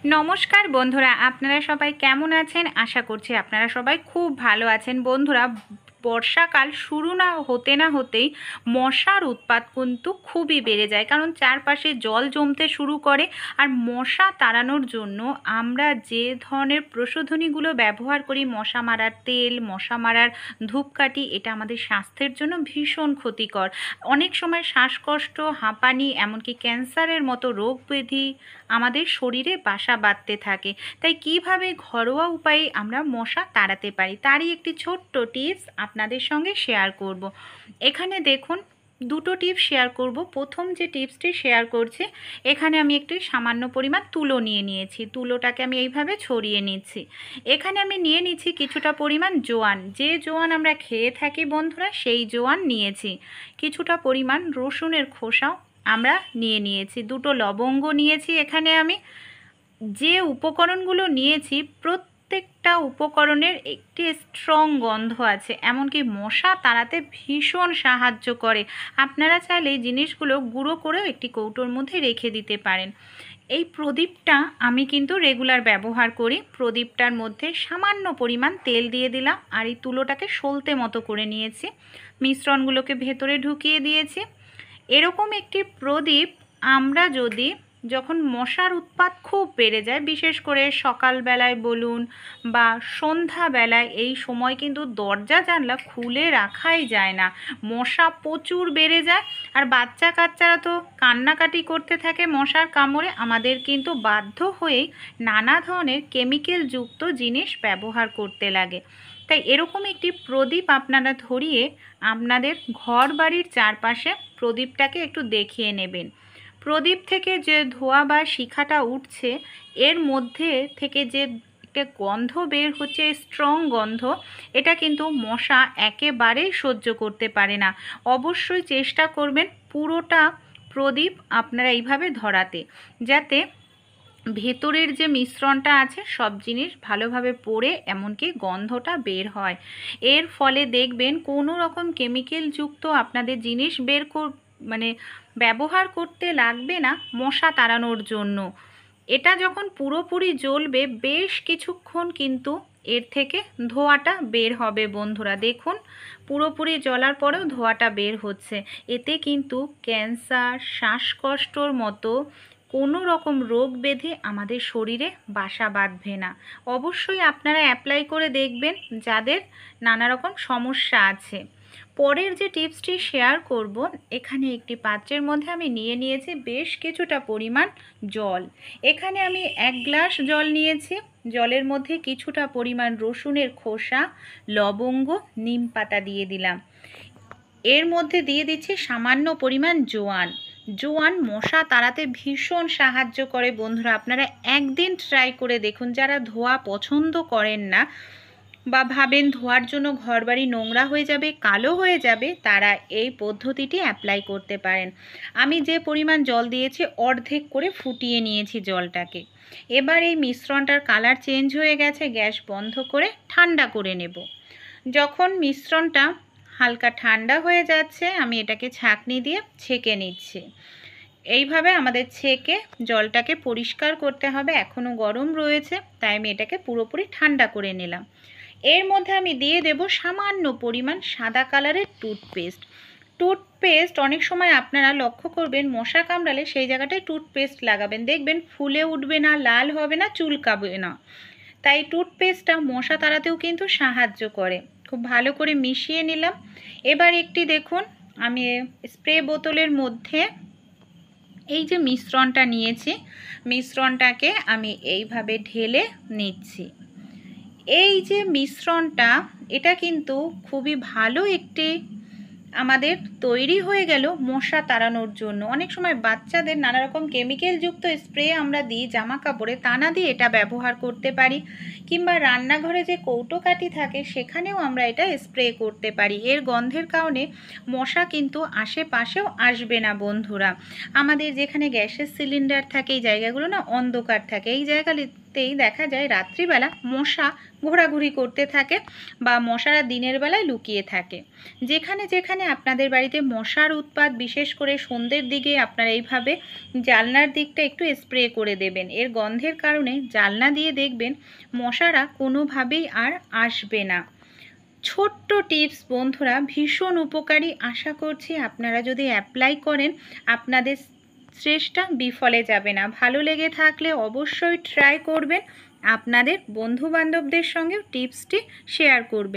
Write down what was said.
নমস্কার বন্ধুরা, আপনারা সবাই কেমন আছেন? আশা করছি আপনারা সবাই খুব ভালো আছেন। বন্ধুরা, বর্ষাকাল শুরু না হতেই মশার উৎপাত কিন্তু খুবই বেড়ে যায়, কারণ চারপাশে জল জমতে শুরু করে। আর মশা তাড়ানোর জন্য আমরা যে ধরনের প্রসাধনীগুলো ব্যবহার করি, মশা মারার তেল, মশা মারার ধূপকাঠি, এটা আমাদের স্বাস্থ্যের জন্য ভীষণ ক্ষতিকর। অনেক সময় শ্বাসকষ্ট, হাঁপানি, এমনকি ক্যান্সারের মতো রোগ ব্যাধি আমাদের শরীরে বাসা বাঁধতে থাকে। তাই কিভাবে ঘরোয়া উপায়ে আমরা মশা তাড়াতে পারি, তারই একটি ছোট্ট টিপস আপনাদের সঙ্গে শেয়ার করব। এখানে দেখুন, দুটো টিপস শেয়ার করব। প্রথম যে টিপসটি শেয়ার করছি, এখানে আমি একটু সামান্য পরিমাণ তুলো নিয়ে নিয়েছি। তুলোটাকে আমি এইভাবে ছড়িয়ে নিচ্ছি। এখানে আমি নিয়ে নিচ্ছি কিছুটা পরিমাণ জোয়ান। যে জোয়ান আমরা খেয়ে থাকি বন্ধুরা, সেই জোয়ান নিয়েছি। কিছুটা পরিমাণ রসুনের খোসাও আমরা নিয়েছি। দুটো লবঙ্গ নিয়েছি। এখানে আমি যে উপকরণগুলো নিয়েছি, প্রত্যেকটা উপকরণের একটি স্ট্রং গন্ধ আছে, এমনকি মশা তাড়াতে ভীষণ সাহায্য করে। আপনারা চাইলে এই জিনিসগুলো গুঁড়ো করেও একটি কৌটোর মধ্যে রেখে দিতে পারেন। এই প্রদীপটা আমি কিন্তু রেগুলার ব্যবহার করি। প্রদীপটার মধ্যে সামান্য পরিমাণ তেল দিয়ে দিলাম, আর এই তুলোটাকে সলতে মতো করে নিয়েছি। মিশ্রণগুলোকে ভেতরে ঢুকিয়ে দিয়েছি। এরকম একটি প্রদীপ আমরা যদি, যখন মশার উৎপাত খুব বেড়ে যায়, বিশেষ করে সকালবেলায় বলুন বা সন্ধ্যাবেলায়, এই সময় কিন্তু দরজা জানলা খুলে রাখাই যায় না, মশা প্রচুর বেড়ে যায়। আর বাচ্চা কাচ্চারা তো কান্নাকাটি করতে থাকে মশার কামড়ে। আমাদের কিন্তু বাধ্য হয়েই নানা ধরনের কেমিক্যাল যুক্ত জিনিস ব্যবহার করতে লাগে। তাই এরকম একটি প্রদীপ আপনারা ধরিয়ে আপনাদের ঘর বাড়ির চারপাশে প্রদীপটাকে একটু দেখিয়ে নেবেন। প্রদীপ থেকে যে ধোঁয়া বা শিখাটা উঠছে, এর মধ্যে থেকে যে একটা গন্ধ বের হচ্ছে, স্ট্রং গন্ধ, এটা কিন্তু মশা একেবারেই সহ্য করতে পারে না। অবশ্যই চেষ্টা করবেন পুরোটা প্রদীপ আপনারা এইভাবে ধরাতে, যাতে ভেতরের যে মিশ্রণটা আছে সব জিনিস ভালোভাবে পড়ে এমনকি গন্ধটা বের হয়। এর ফলে দেখবেন কোনো রকম কেমিক্যাল যুক্ত আপনাদের জিনিস মানে ব্যবহার করতে লাগবে না মশা তাড়ানোর জন্য। এটা যখন পুরোপুরি জ্বলবে, বেশ কিছুক্ষণ কিন্তু এর থেকে ধোঁয়াটা বের হবে। বন্ধুরা দেখুন, পুরোপুরি জ্বলার পরেও ধোঁয়াটা বের হচ্ছে। এতে কিন্তু ক্যান্সার, শ্বাসকষ্টর মতো কোনো রকম রোগ ব্যাধি আমাদের শরীরে বাসা বাঁধবে না। অবশ্যই আপনারা অ্যাপ্লাই করে দেখবেন যাদের নানা রকম সমস্যা আছে। পরের যে টিপসটি শেয়ার করব, এখানে একটি পাত্রের মধ্যে আমি নিয়েছি বেশ কিছুটা পরিমাণ জল। এখানে আমি 1 গ্লাস জল নিয়েছি। জলের মধ্যে কিছুটা পরিমাণ রসুনের খোসা, লবঙ্গ, নিম পাতা দিয়ে দিলাম। এর মধ্যে দিয়ে দিচ্ছি সামান্য পরিমাণ জোয়ান। জোয়ান মশা তাড়াতে ভীষণ সাহায্য করে। বন্ধুরা, আপনারা একদিন ট্রাই করে দেখুন। যারা ধোঁয়া পছন্দ করেন না বা ভাবেন ধোয়ার জন্য ঘরবাড়ি নোংরা হয়ে যাবে, কালো হয়ে যাবে, তারা এই পদ্ধতিটি অ্যাপ্লাই করতে পারেন। আমি যে পরিমাণ জল দিয়েছি অর্ধেক করে ফুটিয়ে নিয়েছি জলটাকে। এবার এই মিশ্রণটার কালার চেঞ্জ হয়ে গেছে, গ্যাস বন্ধ করে ঠান্ডা করে নেব। যখন মিশ্রণটা হালকা ঠান্ডা হয়ে যাচ্ছে, আমি এটাকে ছাঁকনি দিয়ে ছেঁকে নিচ্ছি। এইভাবে আমাদের ছেঁকে জলটাকে পরিষ্কার করতে হবে। এখনও গরম রয়েছে, তাই আমি এটাকে পুরোপুরি ঠান্ডা করে নিলাম। এর মধ্যে আমি দিয়ে দেব সামান্য পরিমাণ সাদা কালারের টুথপেস্ট। অনেক সময় আপনারা লক্ষ্য করবেন মশা কামড়ালে সেই জায়গাটায় টুথপেস্ট লাগাবেন, দেখবেন ফুলে উঠবে না, লাল হবে না, চুলকাবে না। তাই টুথপেস্টটা মশা তাড়াতেও কিন্তু সাহায্য করে। খুব ভালো করে মিশিয়ে নিলাম। এবার একটি দেখুন, আমি স্প্রে বোতলের মধ্যে এই যে মিশ্রণটা নিয়েছি, মিশ্রণটাকে আমি এইভাবে ঢেলে নিচ্ছি। এই যে মিশ্রণটা, এটা কিন্তু খুবই ভালো একটি আমাদের তৈরি হয়ে গেল মশা তাড়ানোর জন্য। অনেক সময় বাচ্চাদের নানা রকম কেমিক্যাল যুক্ত স্প্রে আমরা দিই জামা কাপড়ে, তা না দিয়ে এটা ব্যবহার করতে পারি। কিংবা রান্নাঘরে যে কৌটোকাঠি থাকে সেখানেও আমরা এটা স্প্রে করতে পারি। এর গন্ধের কারণে মশা কিন্তু আশেপাশেও আসবে না। বন্ধুরা, আমাদের যেখানে গ্যাসের সিলিন্ডার থাকে, এই জায়গাগুলো না অন্ধকার থাকে, এই থাকতেই দেখা যায় রাত্রিবেলা মশা ঘোরাঘুরি করতে থাকে বা মশারা দিনের বেলায় লুকিয়ে থাকে। যেখানে যেখানে আপনাদের বাড়িতে মশার উৎপাত, বিশেষ করে সন্ধ্যের দিকে আপনারা এইভাবে জানলার দিকটা একটু স্প্রে করে দেবেন। এর গন্ধের কারণে জানলা দিয়ে দেখবেন মশারা কোনোভাবেই আর আসবে না। ছোট্ট টিপস বন্ধুরা, ভীষণ উপকারী। আশা করছি আপনারা যদি অ্যাপ্লাই করেন আপনাদের চেষ্টা বিফলে যাবে না। ভালো লেগে থাকলে অবশ্যই ট্রাই করবেন, আপনাদের বন্ধু বান্ধবদের সঙ্গেও টিপসটি শেয়ার করবেন।